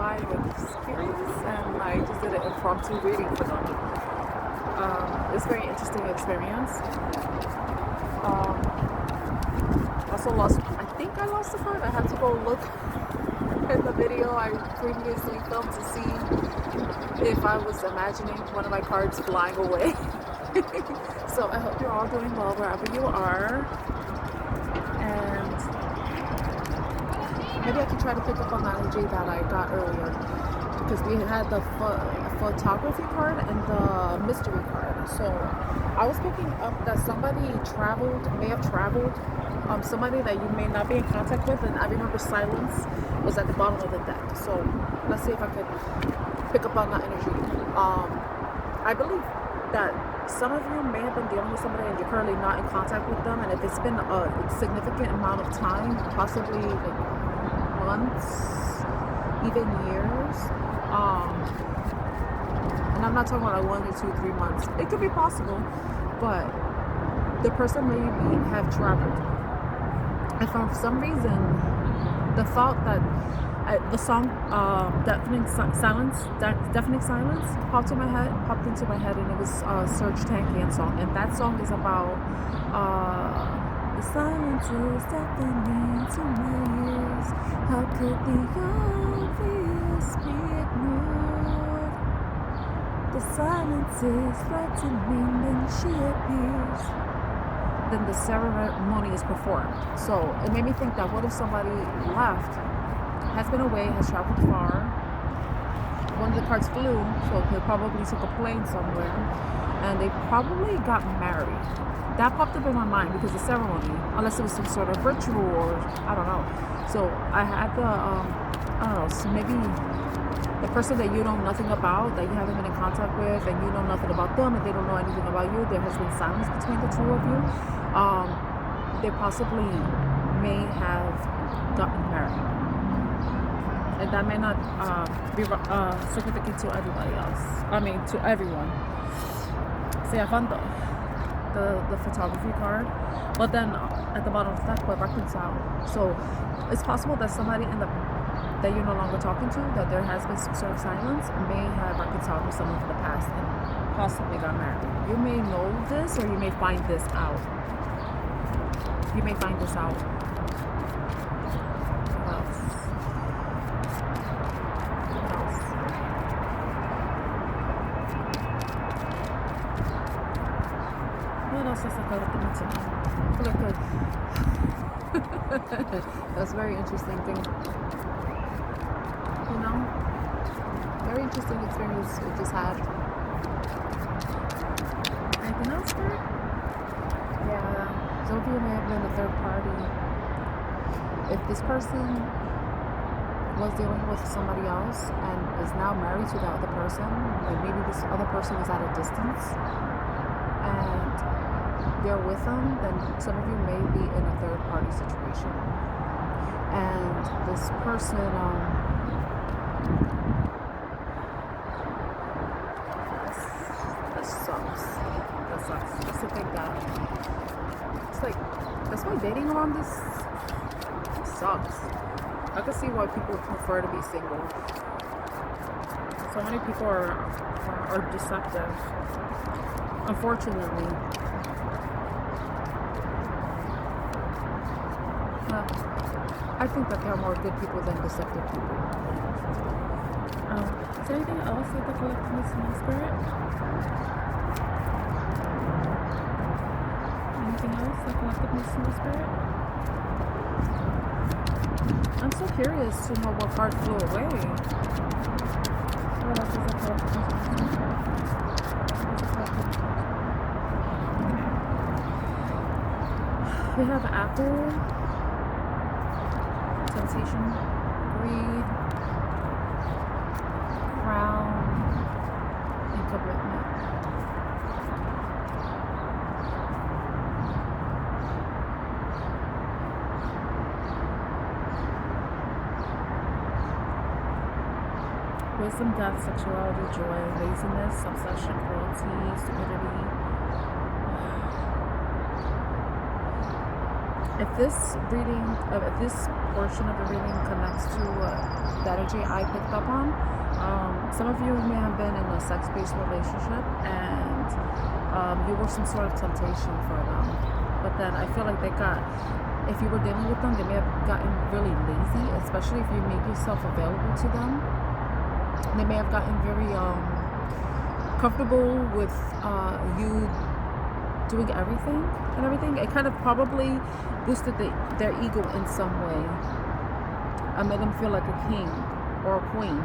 by with spirits, and I just did an impromptu reading for them. It's a very interesting experience. Also lost, I think I lost the card. I had to go look in the video I previously filmed to see if I was imagining one of my cards flying away. So I hope you're all doing well wherever you are. And maybe I can try to pick up on the energy that I got earlier, because we had the photography card and the mystery card. So I was picking up that somebody may have traveled, somebody that you may not be in contact with, and I remember silence was at the bottom of the deck. So let's see if I could pick up on that energy. I believe that some of you may have been dealing with somebody and you're currently not in contact with them, and if it's been a significant amount of time, possibly like months, even years, and I'm not talking about like 1 or 2, 3 months. It could be possible, but the person may have traveled, and for some reason, the thought that the song "Deafening Silence" popped into my head, and it was Serge Tankian's song, and that song is about the silence is deafening to my ears. How could the obvious be ignored? The silence is threatening, then she appears. Then the ceremony is performed. So it made me think that what if somebody left, has been away, has traveled far. One of the cards flew, so they probably took a plane somewhere, and they probably got married. That popped up in my mind because the ceremony, unless it was some sort of ritual or I don't know. So I had the, I don't know, so maybe the person that you know nothing about, that you haven't been in contact with, and you know nothing about them, and they don't know anything about you, there has been silence between the two of you. They possibly may have gotten married. And that may not be significant to everybody else. I mean, to everyone. See, I found the photography card, but then at the bottom of the deck, but reconcile. So it's possible that somebody that you're no longer talking to, that there has been some sort of silence, may have reconciled with someone from the past and possibly got married. You may know this, or you may find this out. You may find this out. That's a very interesting thing. You know? Very interesting experience we just had. Anything else, Bert? Yeah. Some of you may have been a third party. If this person was dealing with somebody else and is now married to the other person, like maybe this other person is at a distance, and they're with them, then some of you may be in a third party situation. And this person, that sucks. Just to think that. It's like, that's why dating around this sucks. I can see why people prefer to be single. So many people are deceptive, unfortunately. I think that there are more good people than deceptive people. Is there anything else that the collective needs to know, Spirit? Anything else that the collective needs to know, Spirit? I'm so curious to know what card flew away. What else is the collective needs to know, Spirit? We have Apple, Temptation, Greed, Crown, and Commitment. Wisdom, death, sexuality, joy, laziness, obsession, cruelty, stupidity. If this portion of the reading connects to the energy I picked up on. Some of you may have been in a sex-based relationship, and you were some sort of temptation for them. But then I feel like if you were dealing with them, they may have gotten really lazy, especially if you make yourself available to them. They may have gotten very comfortable with you doing everything and everything. It kind of probably boosted their ego in some way. I made them feel like a king or a queen.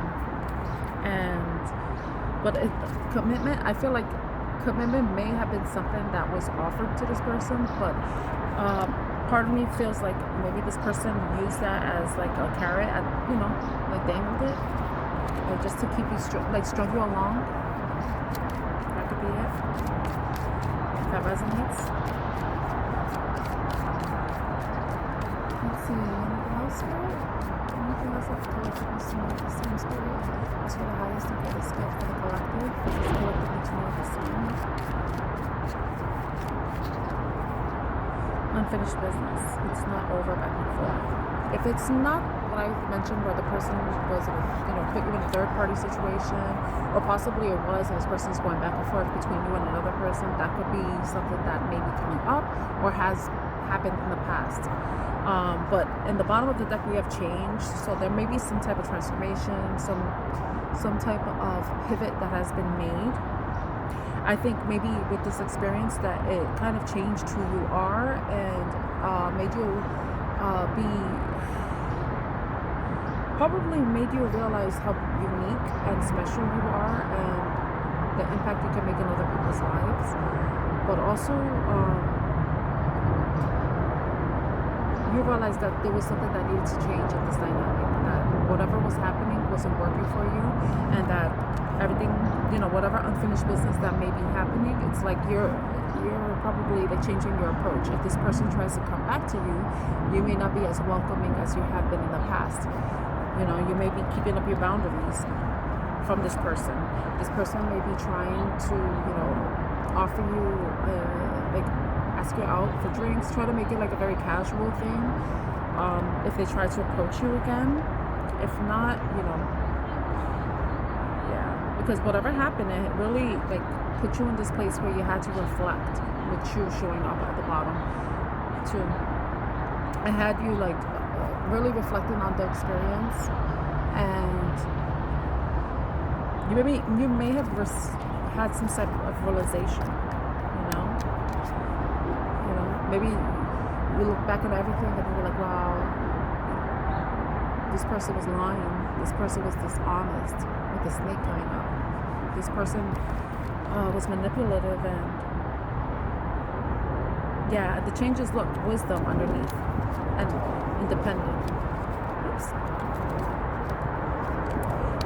But commitment, I feel like commitment may have been something that was offered to this person, but part of me feels like maybe this person used that as like a carrot, like dangled it, or just to keep you strung you along. That could be it. If that resonates. Let's see, anything else here? Anything else that's collective needs to know the same spirit? As for the highest and greatest good for the collective, this is collectively to know the same. Unfinished business. It's not over back and forth. If it's not what I mentioned, where the person was, put you in a third-party situation, or possibly it was, and this person is going back and forth between you and another person, that could be something that may be coming up or has happened in the past. But in the bottom of the deck, we have change. So there may be some type of transformation, some type of pivot that has been made. I think maybe with this experience that it kind of changed who you are and made you probably made you realize how unique and special you are and the impact you can make in other people's lives. But also, you realize that there was something that needed to change in this dynamic, that whatever was happening wasn't working for you, and that everything, whatever unfinished business that may be happening, it's like you're probably like changing your approach. If this person tries to come back to you, you may not be as welcoming as you have been in the past. You may be keeping up your boundaries from this person. This person may be trying to, offer you, ask you out for drinks, try to make it like a very casual thing. If they try to approach you again, if not, because whatever happened, it really put you in this place where you had to reflect, with you showing up at the bottom too. I had you really reflecting on the experience, and you may have had some type of realization. Maybe you look back at everything and you're like, wow, this person was lying. This person was dishonest with the snake coming up. This person was manipulative, and the changes look wisdom underneath and independent. Oops.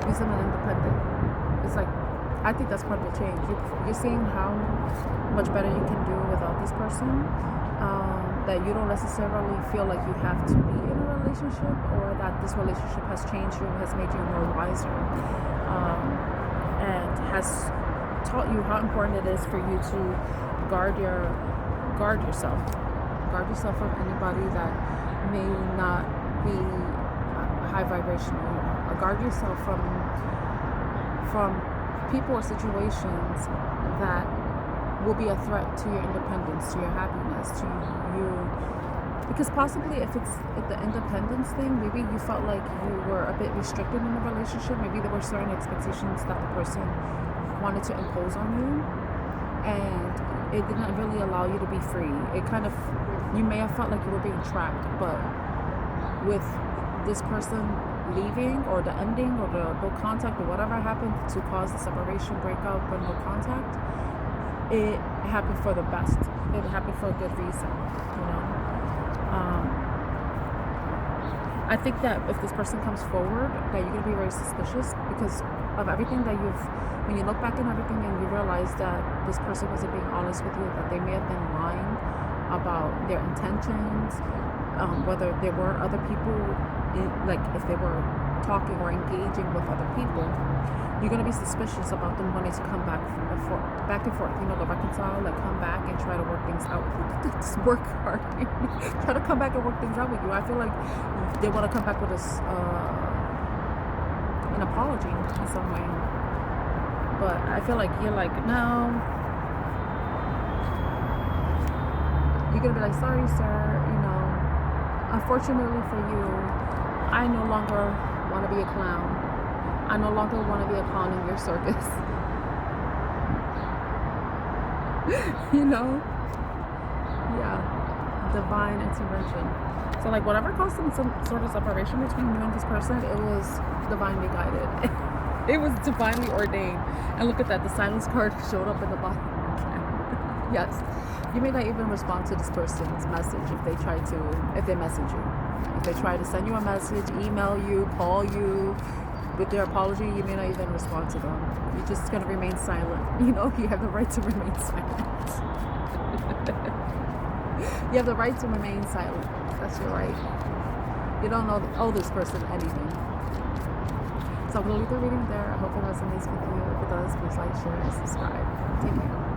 Wisdom and independent. It's like, I think that's part of the change. You're seeing how much better you can do without this person. That you don't necessarily feel like you have to be in a relationship, or that this relationship has changed you, has made you more wiser, and has taught you how important it is for you to guard yourself from anybody that may not be high vibrational. Guard yourself from people or situations that will be a threat to your independence, to your happiness, to you. Because possibly if it's the independence thing, maybe you felt like you were a bit restricted in the relationship. Maybe there were certain expectations that the person wanted to impose on you, and it didn't really allow you to be free. You may have felt like you were being trapped, but with this person leaving, or the ending, or the no contact, or whatever happened to cause the separation, breakup, or no contact, it happened for the best. It happened for a good reason, I think that if this person comes forward, that you're going to be very suspicious because of everything that when you look back on everything and you realize that this person wasn't being honest with you, that they may have been lying about their intentions, whether there were other people, if they were talking or engaging with other people, you're going to be suspicious about them wanting to come back and forth, to reconcile, come back and try to work things out. Just work hard. Try to come back and work things out with you. I feel like they want to come back with apology in some way. But I feel like you're like, no. You're gonna be like, sorry, sir, you know, unfortunately for you, I no longer want to be a clown. I no longer want to be a clown in your circus. You know? Yeah. Divine intervention. So like whatever caused some sort of separation between you and this person, it was divinely guided. It was divinely ordained. And look at that, the silence card showed up in the bottom again. Yes. You may not even respond to this person's message if they message you. If they try to send you a message, email you, call you with their apology, you may not even respond to them. You're just going to remain silent. You know, you have the right to remain silent. You have the right to remain silent. That's your right. You don't owe this person anything. So I'm going to leave the reading there. I hope it resonates with you. If it does, please like, share, and subscribe. Take care.